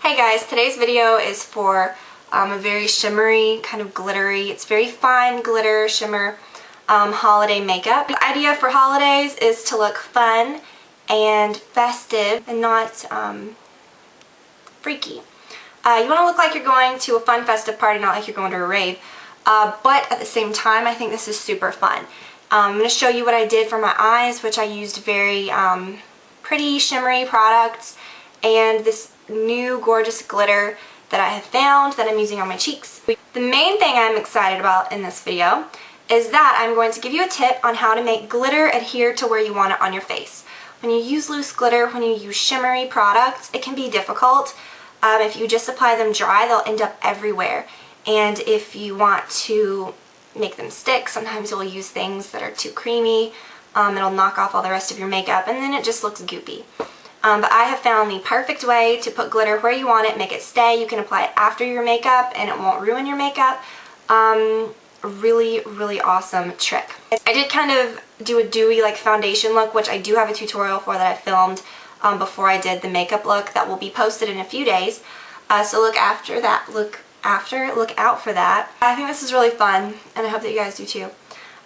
Hey guys, today's video is for a very shimmery, kind of glittery, it's very fine glitter shimmer holiday makeup. The idea for holidays is to look fun and festive and not freaky. You want to look like you're going to a fun festive party, not like you're going to a rave. But at the same time, I think this is super fun. I'm going to show you what I did for my eyes, which I used very pretty shimmery products and this new gorgeous glitter that I have found that I'm using on my cheeks. The main thing I'm excited about in this video is that I'm going to give you a tip on how to make glitter adhere to where you want it on your face. When you use loose glitter, when you use shimmery products, it can be difficult. If you just apply them dry, they'll end up everywhere. And if you want to make them stick, sometimes you'll use things that are too creamy. It'll knock off all the rest of your makeup and then it just looks goopy. But I have found the perfect way to put glitter where you want it, make it stay. You can apply it after your makeup and it won't ruin your makeup. Really awesome trick. I did kind of do a dewy like foundation look, which I do have a tutorial for that I filmed before I did the makeup look that will be posted in a few days. So look out for that. I think this is really fun and I hope that you guys do too.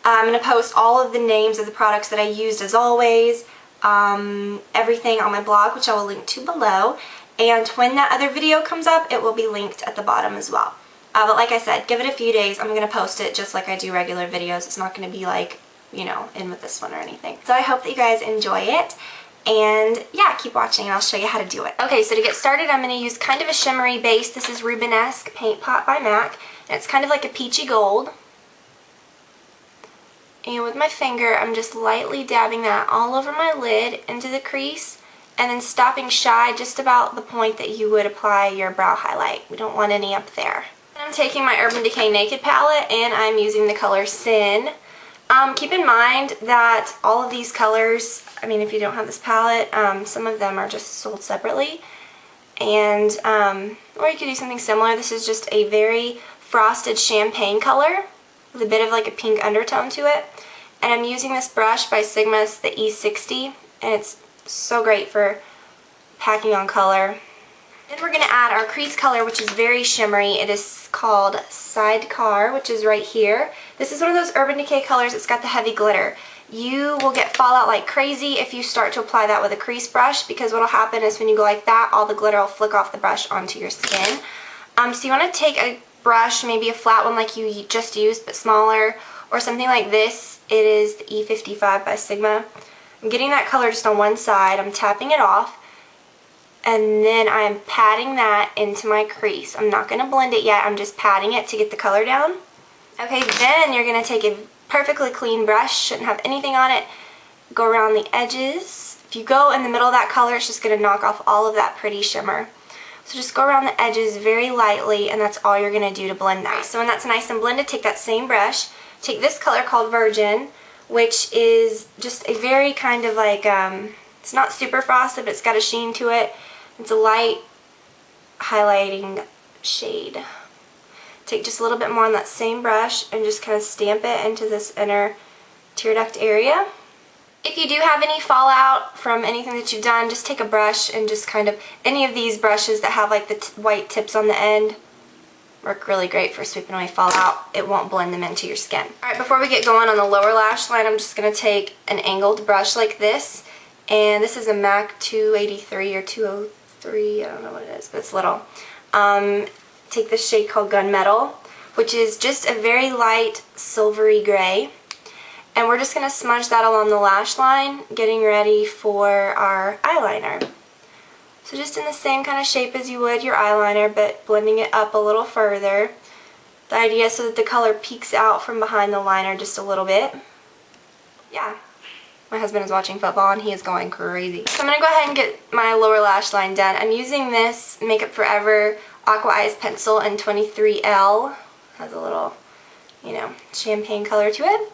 I'm going to post all of the names of the products that I used as always. Everything on my blog, which I will link to below, and when that other video comes up it will be linked at the bottom as well. But like I said, give it a few days. I'm going to post it just like I do regular videos. It's not going to be like, you know, in with this one or anything. So I hope that you guys enjoy it, and yeah, keep watching and I'll show you how to do it. Okay, so to get started I'm going to use kind of a shimmery base. This is Rubenesque Paint Pot by MAC, and it's kind of like a peachy gold. And with my finger, I'm just lightly dabbing that all over my lid into the crease and then stopping shy just about the point that you would apply your brow highlight. We don't want any up there. And I'm taking my Urban Decay Naked palette and I'm using the color Sin. Keep in mind that all of these colors, I mean if you don't have this palette, some of them are just sold separately. And, or you could do something similar. This is just a very frosted champagne color with a bit of like a pink undertone to it. And I'm using this brush by Sigma, it's the E60, and it's so great for packing on color. Then we're going to add our crease color, which is very shimmery. It is called Sidecar, which is right here. This is one of those Urban Decay colors. It's got the heavy glitter. You will get fallout like crazy if you start to apply that with a crease brush, because what will happen is when you go like that, all the glitter will flick off the brush onto your skin. So you want to take a brush, maybe a flat one like you just used, but smaller, or something like this. It is the E55 by Sigma. I'm getting that color just on one side. I'm tapping it off, and then I'm patting that into my crease. I'm not going to blend it yet. I'm just patting it to get the color down. Okay, then you're going to take a perfectly clean brush, shouldn't have anything on it, go around the edges. If you go in the middle of that color, it's just going to knock off all of that pretty shimmer. So just go around the edges very lightly, and that's all you're going to do to blend that. So when that's nice and blended, take that same brush, take this color called Virgin, which is just a very kind of like, it's not super frosted, but it's got a sheen to it. It's a light highlighting shade. Take just a little bit more on that same brush and just kind of stamp it into this inner tear duct area. If you do have any fallout from anything that you've done, just take a brush and just kind of, any of these brushes that have like the white tips on the end work really great for sweeping away fallout. It won't blend them into your skin. Alright, before we get going on the lower lash line, I'm just going to take an angled brush like this, and this is a MAC 283 or 203, I don't know what it is, but it's little. Take this shade called Gunmetal, which is just a very light silvery gray. And we're just going to smudge that along the lash line, getting ready for our eyeliner. So just in the same kind of shape as you would your eyeliner, but blending it up a little further. The idea is so that the color peeks out from behind the liner just a little bit. Yeah. My husband is watching football and he is going crazy. So I'm going to go ahead and get my lower lash line done. I'm using this Makeup Forever Aqua Eyes Pencil in 23L. Has a little, you know, champagne color to it.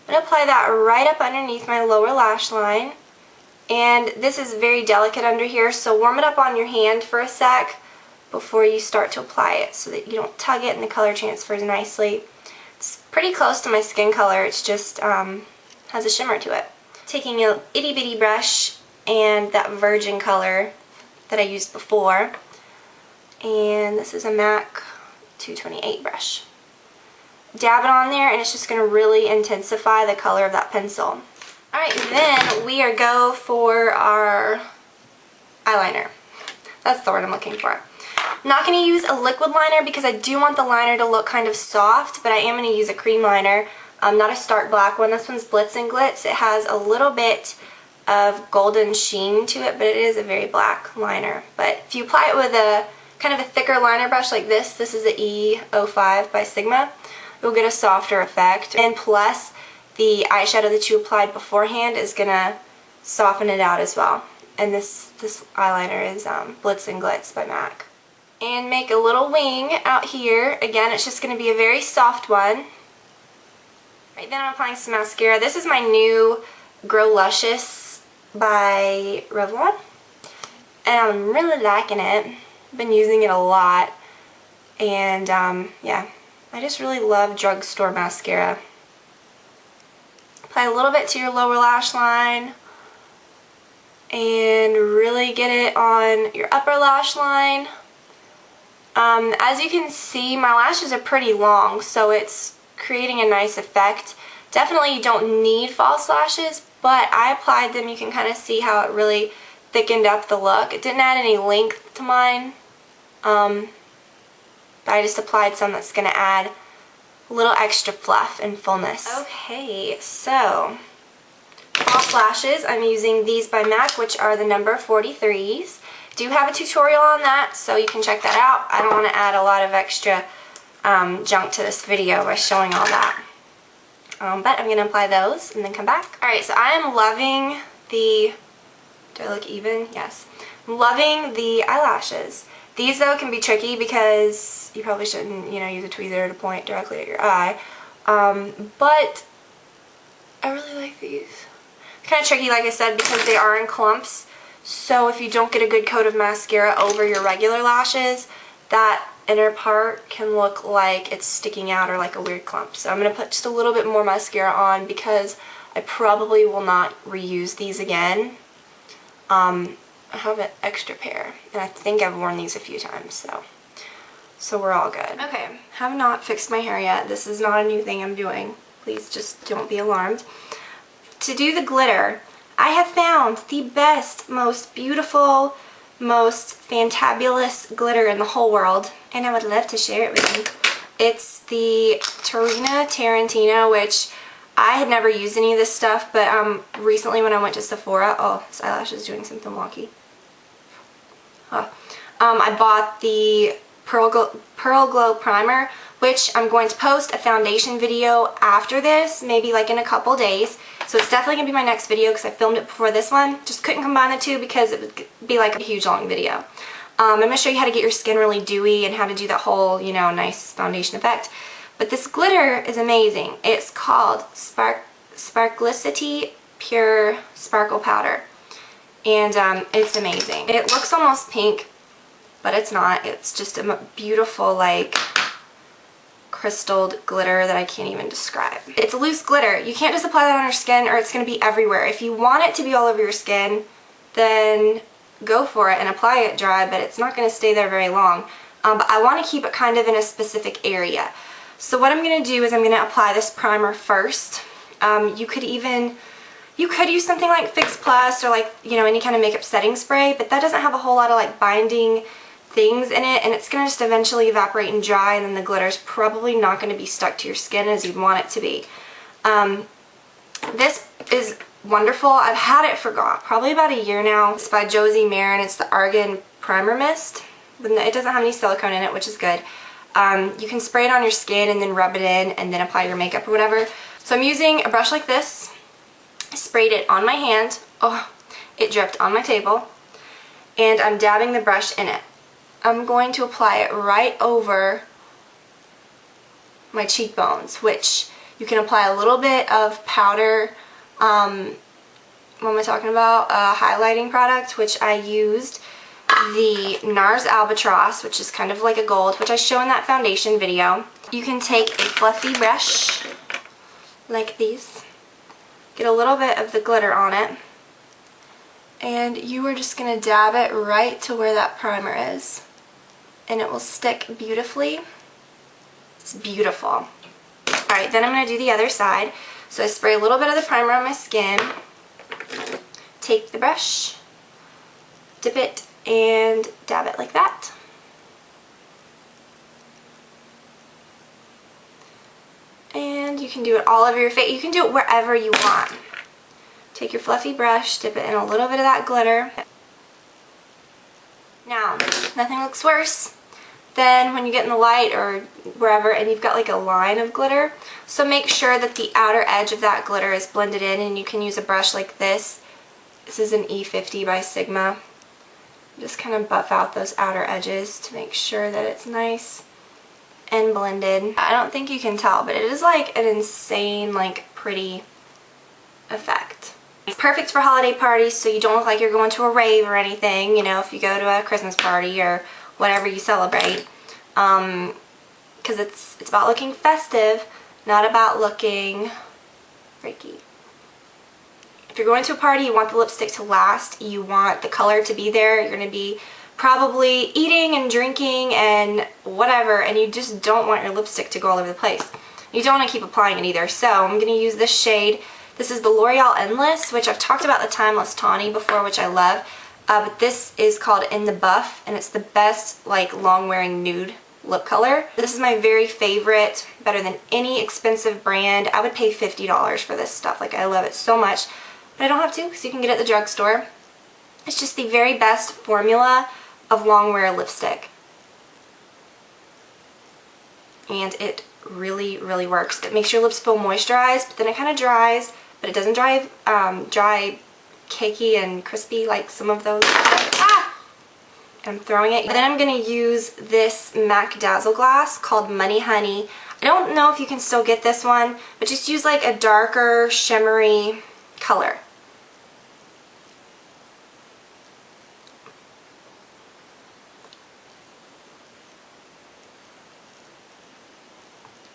I'm going to apply that right up underneath my lower lash line, and this is very delicate under here, so warm it up on your hand for a sec before you start to apply it so that you don't tug it and the color transfers nicely. It's pretty close to my skin color, it's just has a shimmer to it. Taking a itty bitty brush and that Virgin color that I used before, And this is a MAC 228 brush. Dab it on there and it's just going to really intensify the color of that pencil. Alright, then we are go for our eyeliner. That's the word I'm looking for. I'm not going to use a liquid liner because I do want the liner to look kind of soft, but I am going to use a cream liner. Not a stark black one. This one's Blitz and Glitz. It has a little bit of golden sheen to it, but it is a very black liner. But if you apply it with a kind of a thicker liner brush like this is the E05 by Sigma, you'll get a softer effect. And plus, the eyeshadow that you applied beforehand is going to soften it out as well. And this eyeliner is Blitz and Glitz by MAC. And make a little wing out here. Again, it's just going to be a very soft one. Right, then I'm applying some mascara. This is my new Grow Luscious by Revlon. And I'm really liking it. I've been using it a lot. And yeah, I just really love drugstore mascara. Apply a little bit to your lower lash line. And really get it on your upper lash line. As you can see, my lashes are pretty long, so it's creating a nice effect. Definitely you don't need false lashes, but I applied them. You can kind of see how it really thickened up the look. It didn't add any length to mine, but I just applied some that's going to add a little extra fluff and fullness. Okay, so false lashes, I'm using these by MAC, which are the number 43s. Do have a tutorial on that, so you can check that out. I don't want to add a lot of extra junk to this video by showing all that. But I'm going to apply those and then come back. Alright, so I am loving the... Do I look even? Yes. I'm loving the eyelashes. These, though, can be tricky because you probably shouldn't, use a tweezer to point directly at your eye. But I really like these. It's kind of tricky, like I said, because they are in clumps. So if you don't get a good coat of mascara over your regular lashes, that inner part can look like it's sticking out or like a weird clump. So I'm going to put just a little bit more mascara on because I probably will not reuse these again. I have an extra pair, and I think I've worn these a few times, so we're all good. Okay, have not fixed my hair yet. This is not a new thing I'm doing. Please just don't be alarmed. To do the glitter, I have found the best, most beautiful, most fantabulous glitter in the whole world, and I would love to share it with you. It's the Tarina Tarantino, which I had never used any of this stuff, but recently when I went to Sephora, oh, this eyelash is doing something wonky. I bought the Pearl Glow Primer, which I'm going to post a foundation video after this, maybe like in a couple days. So it's definitely going to be my next video because I filmed it before this one. Just couldn't combine the two because it would be like a huge long video. I'm going to show you how to get your skin really dewy and how to do that whole, nice foundation effect. But this glitter is amazing. It's called Sparklicity Pure Sparkle Powder. And it's amazing. It looks almost pink, but it's not. It's just a beautiful, like, crystalled glitter that I can't even describe. It's a loose glitter. You can't just apply that on your skin or it's going to be everywhere. If you want it to be all over your skin, then go for it and apply it dry, but it's not going to stay there very long. But I want to keep it kind of in a specific area. So what I'm going to do is I'm going to apply this primer first. You could use something like Fix Plus or like, any kind of makeup setting spray, but that doesn't have a whole lot of like binding things in it, and it's going to just eventually evaporate and dry, and then the glitter's probably not going to be stuck to your skin as you'd want it to be. This is wonderful. I've had it for probably about a year now. It's by Josie Marin. It's the Argan Primer Mist. It doesn't have any silicone in it, which is good. You can spray it on your skin and then rub it in and then apply your makeup or whatever. So I'm using a brush like this. I sprayed it on my hand. Oh, it dripped on my table. And I'm dabbing the brush in it. I'm going to apply it right over my cheekbones, which you can apply a little bit of powder, what am I talking about, highlighting product, which I used the NARS Albatross, which is kind of like a gold, which I show in that foundation video. You can take a fluffy brush like these, get a little bit of the glitter on it, and you are just going to dab it right to where that primer is. and it will stick beautifully. It's beautiful. Alright, then I'm going to do the other side. So I spray a little bit of the primer on my skin, take the brush, dip it, and dab it like that. And you can do it all over your face. You can do it wherever you want. Take your fluffy brush, dip it in a little bit of that glitter. Now, nothing looks worse than when you get in the light or wherever and you've got like a line of glitter. So make sure that the outer edge of that glitter is blended in, and you can use a brush like this. This is an E50 by Sigma. Just kind of buff out those outer edges to make sure that it's nice and blended. I don't think you can tell, but it is like an insane, like, pretty effect. It's perfect for holiday parties, so you don't look like you're going to a rave or anything, you know, if you go to a Christmas party or whatever you celebrate. Because it's about looking festive, not about looking freaky. If you're going to a party, you want the lipstick to last, you want the color to be there, you're going to be probably eating and drinking and whatever, and you just don't want your lipstick to go all over the place. You don't want to keep applying it either, so I'm going to use this shade. This is the L'Oreal Endless, which I've talked about the Timeless Tawny before, which I love, but this is called In the Buff, and it's the best, like, long-wearing nude lip color. This is my very favorite, better than any expensive brand. I would pay $50 for this stuff. Like, I love it so much, but I don't have to because you can get it at the drugstore. It's just the very best formula of long wear lipstick, and it really, really works. It makes your lips feel moisturized, but then it kind of dries, but it doesn't dry cakey and crispy like some of those. I'm throwing it. And then I'm going to use this MAC Dazzle Glass called Money Honey. I don't know if you can still get this one, but just use like a darker shimmery color.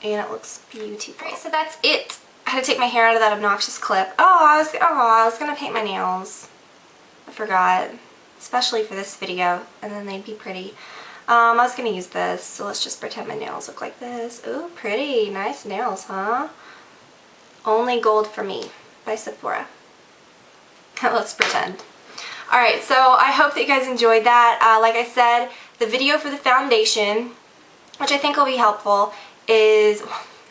And it looks beautiful. Right, so that's it. I had to take my hair out of that obnoxious clip. I was gonna paint my nails. I forgot, especially for this video, and then they'd be pretty. I was gonna use this, so let's just pretend my nails look like this. Ooh, pretty, nice nails, huh? Only Gold for Me by Sephora. Let's pretend. Alright, so I hope that you guys enjoyed that. Like I said, the video for the foundation, which I think will be helpful, is,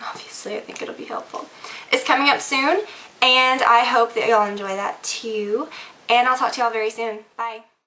obviously I think it'll be helpful, is coming up soon, and I hope that y'all enjoy that too, and I'll talk to y'all very soon. Bye.